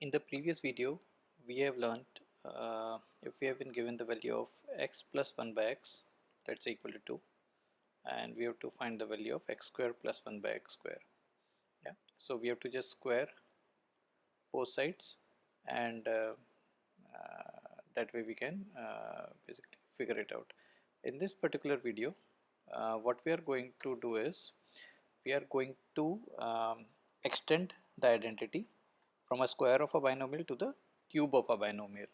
In the previous video, we have learned if we have been given the value of x plus 1 by x, that's equal to 2, and we have to find the value of x square plus 1 by x square. Yeah, so we have to just square both sides, and that way we can basically figure it out. In this particular video, what we are going to do is we are going to extend the identity from a square of a binomial to the cube of a binomial.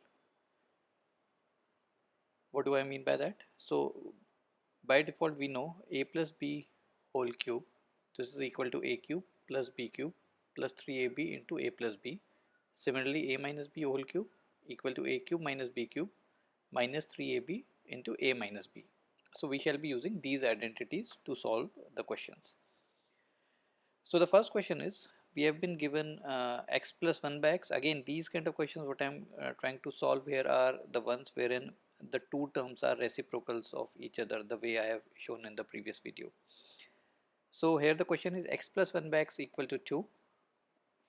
What do I mean by that? So by default we know a plus b whole cube, this is equal to a cube plus b cube plus 3ab into a plus b. Similarly, a minus b whole cube equal to a cube minus b cube minus 3ab into a minus b. So we shall be using these identities to solve the questions. So the first question is, we have been given x plus 1 by x. Again, these kind of questions what I am trying to solve here are the ones wherein the two terms are reciprocals of each other, the way I have shown in the previous video. So here the question is x plus 1 by x equal to 2.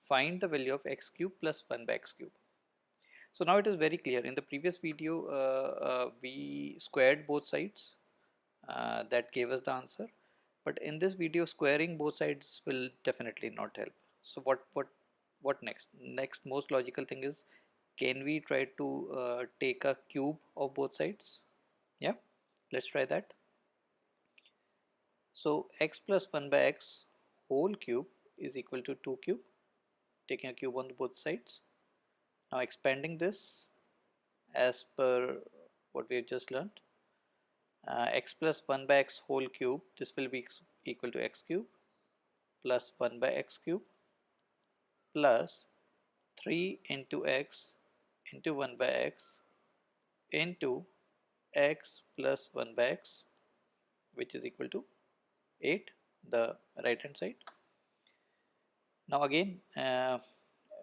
Find the value of x cube plus 1 by x cube. So now it is very clear. In the previous video, we squared both sides. That gave us the answer. But in this video, squaring both sides will definitely not help. So what next? Next most logical thing is, can we try to take a cube of both sides? Yeah, let's try that. So x plus 1 by x whole cube is equal to 2 cube, taking a cube on both sides. Now expanding this as per what we have just learned, x plus 1 by x whole cube, this will be equal to x cube plus 1 by x cube plus 3 into x into 1 by x into x plus 1 by x, which is equal to 8, the right hand side. Now again,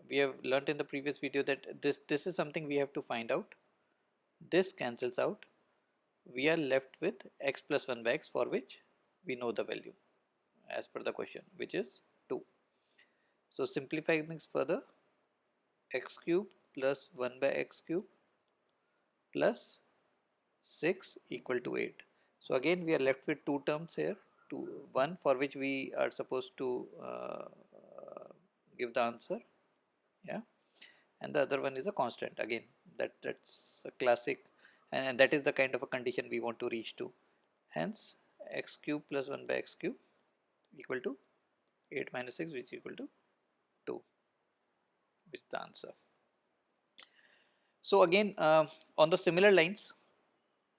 we have learnt in the previous video that this is something we have to find out. This cancels out. We are left with x plus 1 by x, for which we know the value as per the question, which is 2. So simplifying things further, x cube plus 1 by x cube plus 6 equal to 8. So again we are left with two terms here, one for which we are supposed to give the answer, yeah, and the other one is a constant. Again, that's a classic, and that is the kind of a condition we want to reach to. Hence x cube plus 1 by x cube equal to 8 minus 6, which is equal to 2, which is the answer. So again, on the similar lines,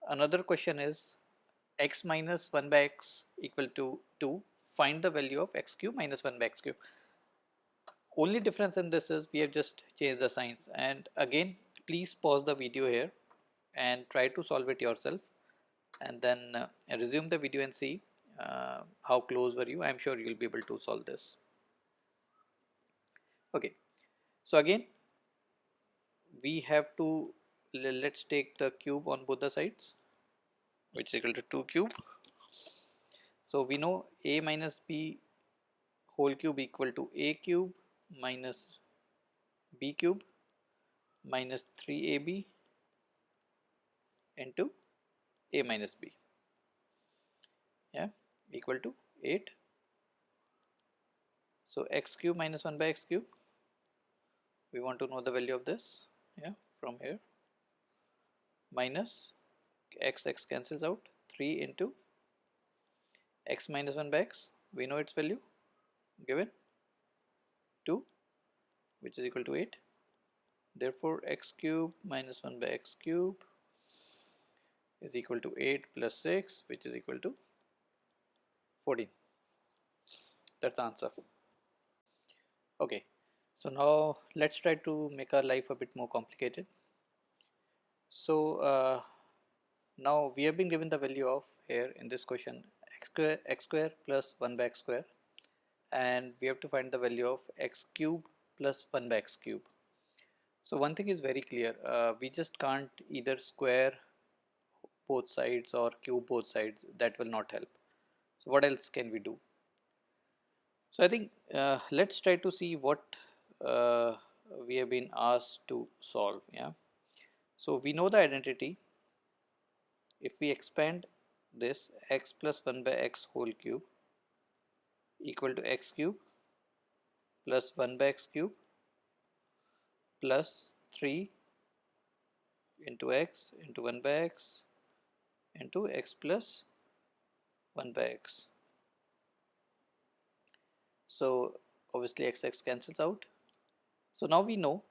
another question is x minus 1 by x equal to 2. Find the value of x cube minus 1 by x cube. Only difference in this is we have just changed the signs. And again, please pause the video here and try to solve it yourself, and then resume the video and see how close were you. I am sure you will be able to solve this. Okay, so again we have to, let's take the cube on both the sides, which is equal to 2 cube. So we know a minus b whole cube equal to a cube minus b cube minus 3ab into a minus b, yeah, equal to 8. So x cube minus 1 by x cube, we want to know the value of this, yeah, from here, minus x cancels out, 3 into x minus 1 by x, we know its value, given 2, which is equal to 8. Therefore x cube minus 1 by x cube is equal to 8 plus 6, which is equal to 14. That's the answer. Okay, so now let's try to make our life a bit more complicated. So now we have been given the value of, here in this question, x square plus 1 by x square, and we have to find the value of x cube plus 1 by x cube. So one thing is very clear, we just can't either square both sides or cube both sides. That will not help. So what else can we do? So I think let's try to see what we have been asked to solve. Yeah, so we know the identity. If we expand this, x plus 1 by x whole cube equal to x cube plus 1 by x cube plus 3 into x into 1 by x into x plus 1 by x. So obviously x cancels out. So now we know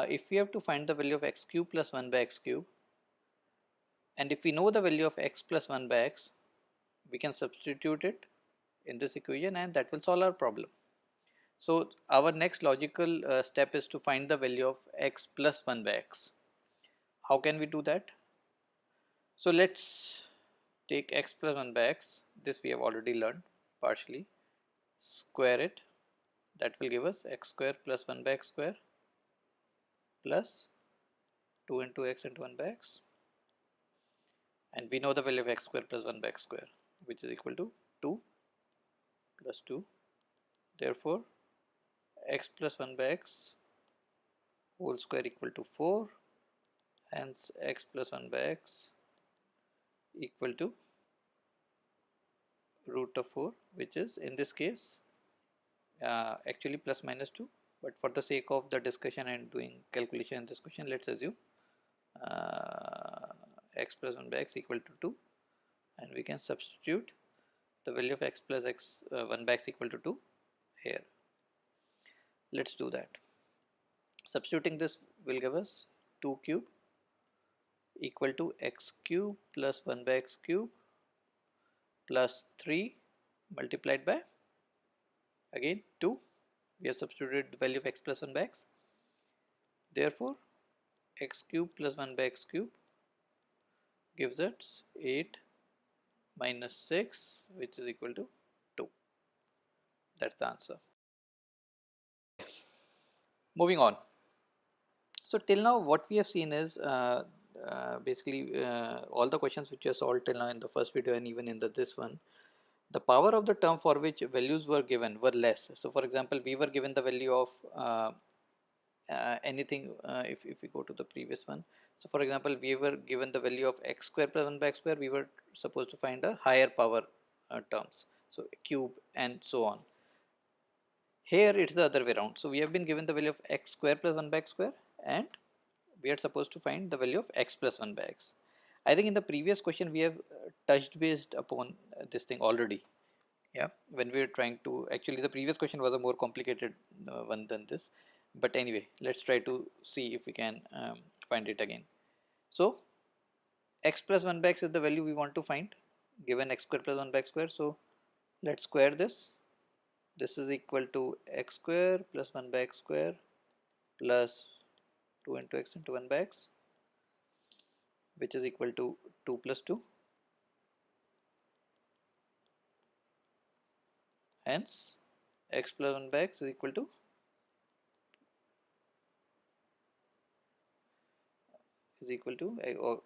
if we have to find the value of x cube plus 1 by x cube, and if we know the value of x plus 1 by x, we can substitute it in this equation and that will solve our problem. So our next logical step is to find the value of x plus 1 by x. How can we do that? So let's take x plus 1 by x, this we have already learned partially, square it, that will give us x square plus 1 by x square plus 2 into x into 1 by x, and we know the value of x square plus 1 by x square, which is equal to 2 plus 2. Therefore x plus 1 by x whole square equal to 4, hence x plus 1 by x equal to root of 4, which is in this case actually plus minus 2, but for the sake of the discussion and doing calculation in this question, let's assume x plus 1 by x equal to 2, and we can substitute the value of x plus x 1 by x equal to 2 here. Let's do that. Substituting this will give us 2 cube equal to x cube plus 1 by x cube plus 3 multiplied by again 2. We have substituted the value of x plus 1 by x. Therefore x cube plus 1 by x cube gives us 8 minus 6, which is equal to 2. That's the answer. Moving on. So till now what we have seen is basically all the questions which are solved till now in the first video and even in this one, the power of the term for which values were given were less. So for example, we were given the value of anything, if we go to the previous one. So for example, we were given the value of x square plus 1 by x square, we were supposed to find a higher power terms, so cube and so on. Here it's the other way around. So we have been given the value of x square plus 1 by x square and we are supposed to find the value of x plus 1 by x. I think in the previous question we have touched based upon this thing already. Yeah, when we were trying to, actually the previous question was a more complicated one than this, but anyway, let's try to see if we can find it again. So x plus 1 by x is the value we want to find given x square plus 1 by x square. So let's square this. This is equal to x square plus 1 by x square plus 2 into x into 1 by x, which is equal to 2 plus 2. Hence x plus 1 by x is equal to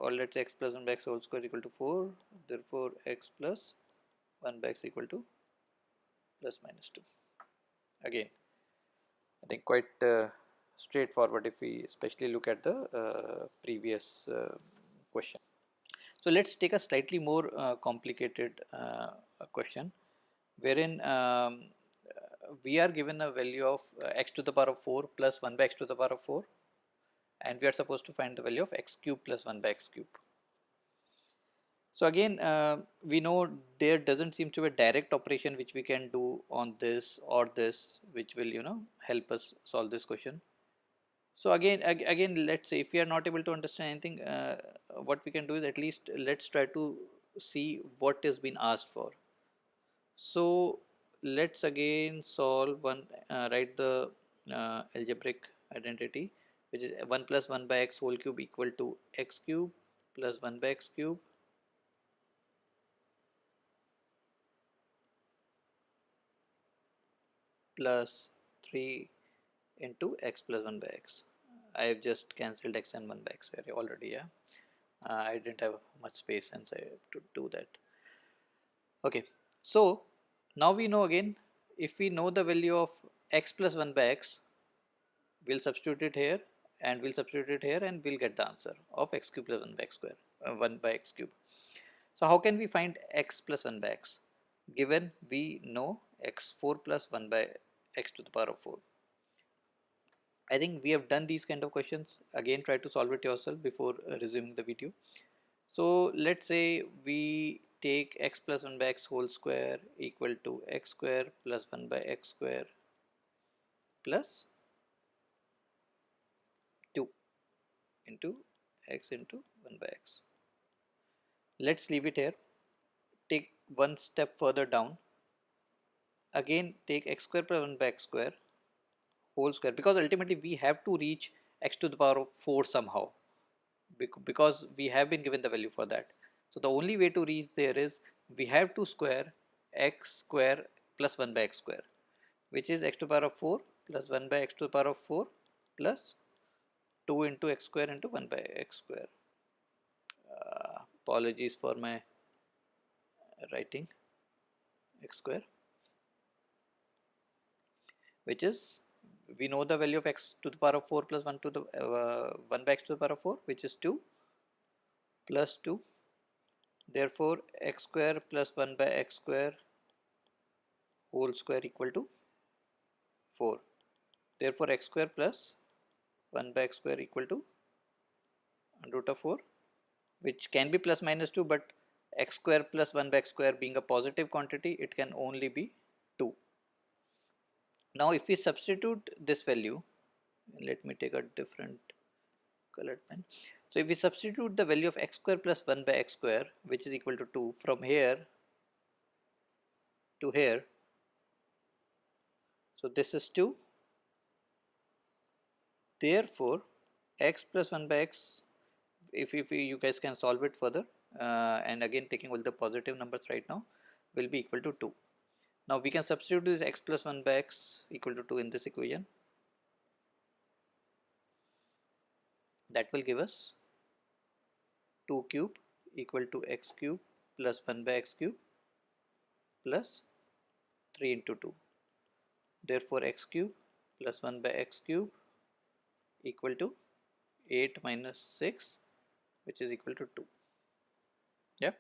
or let's say x plus 1 by x whole square equal to 4. Therefore x plus 1 by x equal to plus minus 2. Again, I think quite straightforward if we especially look at the previous question. So let's take a slightly more complicated question, wherein we are given a value of x to the power of 4 plus 1 by x to the power of 4, and we are supposed to find the value of x cube plus 1 by x cube. So again, we know there doesn't seem to be a direct operation which we can do on this or this, which will help us solve this question. So again, let's say if we are not able to understand anything, what we can do is at least let's try to see what is being asked for. So let's again solve one, write the algebraic identity, which is 1 plus 1 by x whole cube equal to x cube plus 1 by x cube plus 3 into x plus 1 by x. I have just cancelled x and 1 by x area already. Yeah, I didn't have much space hence I have to do that. Okay, so now we know again, if we know the value of x plus 1 by x, we'll substitute it here and we'll substitute it here and we'll get the answer of x cube plus 1 by x square, 1 by x cube. So how can we find x plus 1 by x given we know x4 plus 1 by x to the power of 4? I think we have done these kind of questions. Again, try to solve it yourself before resuming the video. So let's say we take x plus 1 by x whole square equal to x square plus 1 by x square plus 2 into x into 1 by x. Let's leave it here. Take one step further down. Again, take x square plus 1 by x square whole square, because ultimately we have to reach x to the power of 4 somehow, because we have been given the value for that. So the only way to reach there is we have to square x square plus 1 by x square, which is x to the power of 4 plus 1 by x to the power of 4 plus 2 into x square into 1 by x square. Apologies for my writing. X square, which is, we know the value of x to the power of 4 plus 1 to the 1 by x to the power of 4, which is 2 plus 2. Therefore x square plus 1 by x square whole square equal to 4. Therefore x square plus 1 by x square equal to root of 4, which can be plus minus 2, but x square plus 1 by x square being a positive quantity, it can only be 2. Now if we substitute this value, let me take a different colored pen. So if we substitute the value of x square plus 1 by x square, which is equal to 2, from here to here, so this is 2. Therefore x plus 1 by x, if you guys can solve it further, and again taking all the positive numbers right now, will be equal to 2. Now we can substitute this x plus 1 by x equal to 2 in this equation. That will give us 2 cube equal to x cube plus 1 by x cube plus 3 into 2. Therefore x cube plus 1 by x cube equal to 8 minus 6, which is equal to 2. Yeah.